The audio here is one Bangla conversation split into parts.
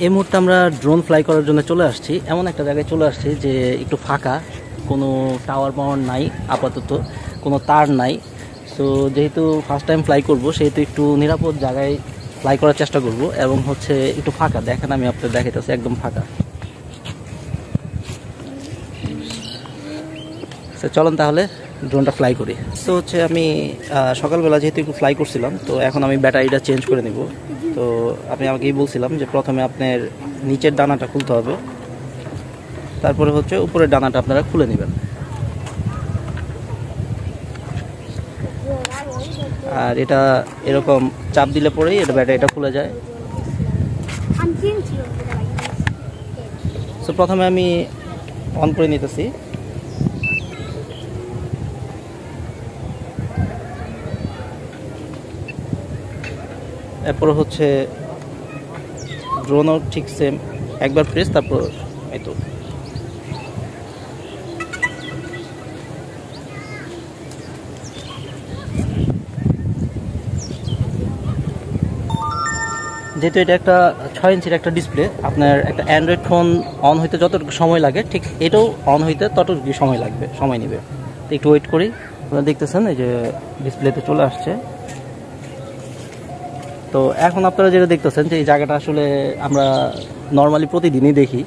এই মুহূর্তে আমরা ড্রোন ফ্লাই করার জন্য চলে আসছি, এমন একটা জায়গায় চলে আসছি যে একটু ফাঁকা, কোনো টাওয়ার পাওয়ার নাই, আপাতত কোনো তার নাই। তো যেহেতু ফার্স্ট টাইম ফ্লাই করব সেহেতু একটু নিরাপদ জায়গায় ফ্লাই করার চেষ্টা করব, এবং হচ্ছে একটু ফাঁকা। দেখেন আমি আপনাদের দেখাইতেছি, একদম ফাঁকা। চলেন তাহলে ড্রোনটা ফ্লাই করি। তো হচ্ছে আমি সকালবেলা যেহেতু একটু ফ্লাই করছিলাম, তো এখন আমি ব্যাটারিটা চেঞ্জ করে নিব। তো আপনি আমাকেই বলছিলাম যে প্রথমে আপনার নিচের ডানাটা খুলতে হবে, তারপরে হচ্ছে উপরের ডানাটা আপনারা খুলে নেবেন। আর এটা এরকম চাপ দিলে পরেই এটা ব্যাটারিটা খুলে যায়। তো প্রথমে আমি অন করে নিতেছি। এরপর হচ্ছে ড্রোনও ঠিক সেম, একবার প্রেস, তারপর এই তো। যেহেতু এটা একটা 6 ইঞ্চির একটা ডিসপ্লে, আপনার একটা অ্যান্ড্রয়েড ফোন অন হইতে যতটুকু সময় লাগে ঠিক এটাও অন হইতে ততটুকু সময় নেবে। তো একটু ওয়েট করি। আপনারা দেখতেছেন এই যে ডিসপ্লেতে চলে আসছে। তো এখন আপনারা যেটা দেখতেছেন যে এই জায়গাটা আসলে আমরা নর্মালি প্রতিদিনই দেখি,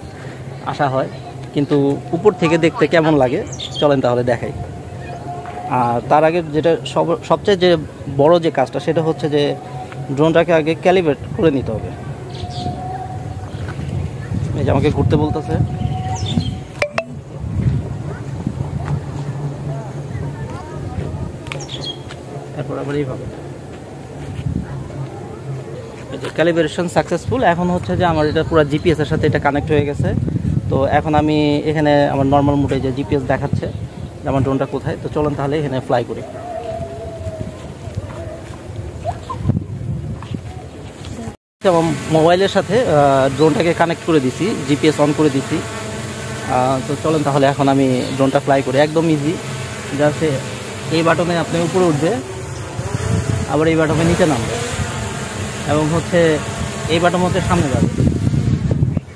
আসা হয়, কিন্তু উপর থেকে দেখতে কেমন লাগে চলেন তাহলে দেখাই। আর তার আগে যেটা সবচেয়ে যে বড় যে কাজটা সেটা হচ্ছে যে ড্রোনটাকে আগে ক্যালিব্রেট করে নিতে হবে। এই যে আমাকে ঘুরতে বলতেছে, তারপর আবার এইভাবে ক্যালিব্রেশন সাকসেসফুল। এখন হচ্ছে যে আমার এটা পুরো জিপিএস এর সাথে এটা কানেক্ট হয়ে গেছে। তো এখন আমি এখানে আমার নর্মাল মোডে যে জিপিএস দেখাচ্ছে যে আমার ড্রোনটা কোথায়। তো চলুন তাহলে এখানে ফ্লাই করি। আমার মোবাইলের সাথে ড্রোনটাকে কানেক্ট করে দিছি, জিপিএস অন করে দিছি। তো চলুন তাহলে এখন আমি ড্রোনটা ফ্লাই করি। একদম ইজি, জাস্ট এই বাটনে আপনি উপরে উঠবে, আবার এই বাটনে নিচে নামবে, এবং হচ্ছে এই বাটন হচ্ছে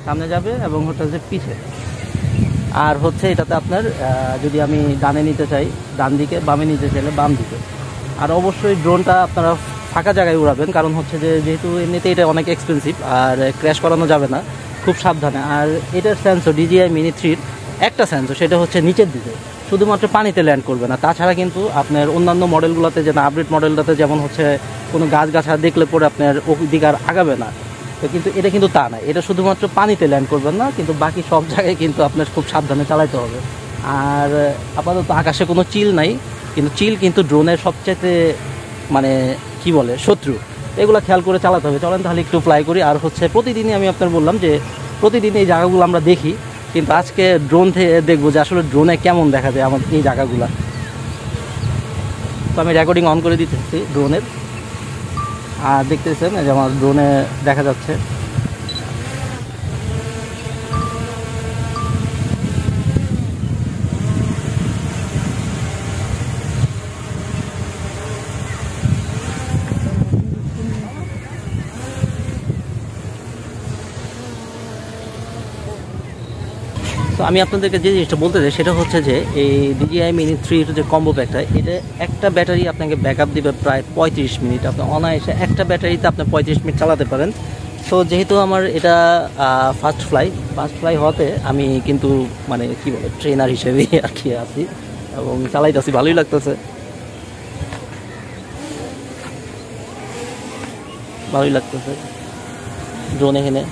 সামনে যাবে এবং হচ্ছে যে পিছে। আর হচ্ছে এটাতে আপনার যদি আমি ডানে নিতে চাই ডান দিকে, বামে নিতে চাইলে বাম দিকে। আর অবশ্যই ড্রোনটা আপনারা ফাঁকা জায়গায় উড়াবেন, কারণ হচ্ছে যে যেহেতু এমনিতে এটা অনেক এক্সপেন্সিভ আর ক্র্যাশ করানো যাবে না, খুব সাবধানে। আর এটার সেন্সর DJI Mini 3-র একটা সেন্সর, সেটা হচ্ছে নিচের দিকে, শুধুমাত্র পানিতে ল্যান্ড করবে না। তাছাড়া কিন্তু আপনার অন্যান্য মডেলগুলোতে, যেন আপডেট মডেলটাতে যেমন হচ্ছে কোনো গাছগাছড়া দেখলে পরে আপনার ওদিকে আর আগাবে না, তো কিন্তু এটা কিন্তু তা না, এটা শুধুমাত্র পানিতে ল্যান্ড করবেন না, কিন্তু বাকি সব জায়গায় কিন্তু আপনার খুব সাবধানে চালাতে হবে। আর আপাতত আকাশে কোনো চিল নাই, কিন্তু চিল কিন্তু ড্রোনের সবচেয়ে মানে কি বলে শত্রু, এগুলো খেয়াল করে চালাতে হবে। চলেন তাহলে একটু ফ্লাই করি। আর হচ্ছে প্রতিদিনই আমি আপনার বললাম যে প্রতিদিন এই জায়গাগুলো আমরা দেখি, কিন্তু আজকে ড্রোন থেকে দেখবো যে আসলে ড্রোনে কেমন দেখা যায় আমার এই জায়গাগুলো। তো আমি রেকর্ডিং অন করে দিতেছি ড্রোনের, আর দেখতেছেন যে আমার ড্রোনে দেখা যাচ্ছে। তো আমি আপনাদেরকে যে জিনিসটা বলতে চাই সেটা হচ্ছে যে এই DJI Mini 3-র যে কম্বো প্যাকটা, এটা একটা ব্যাটারি আপনাকে ব্যাকআপ দিবে প্রায় 35 মিনিট। আপনি অনায়াসে একটা ব্যাটারিতে আপনি 35 মিনিট চালাতে পারেন। তো যেহেতু আমার এটা ফার্স্ট ফ্লাই হওয়াতে আমি কিন্তু মানে কি বলে ট্রেনার হিসেবেই আর কি আছি, এবং চালাইতেছি, ভালোই লাগতেছে। ড্রোন এখানে,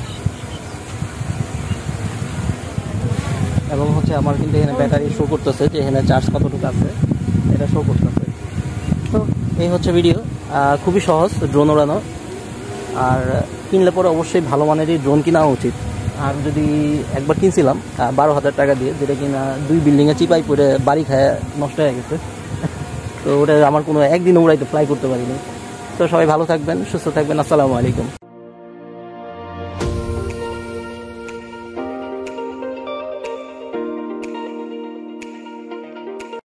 এবং হচ্ছে আমার কিন্তু এখানে ব্যাটারি শো করতেছে যে এখানে চার্জ কতটুকু আছে, এটা শো করতেছে। তো এই হচ্ছে ভিডিও, খুবই সহজ ড্রোন ওড়ানো। আর কিনলে পরে অবশ্যই ভালো মানেরই ড্রোন কেনা উচিত। আর যদি একবার কিনছিলাম 12,000 টাকা দিয়ে, যেটা কিনা 2 বিল্ডিংয়ে চিপাই পড়ে বাড়ি খায় নষ্ট হয়ে গেছে। তো ওটা আমার কোনো একদিনও উড়াইতে ফ্লাই করতে পারিনি। তো সবাই ভালো থাকবেন, সুস্থ থাকবেন, আসসালামু আলাইকুম।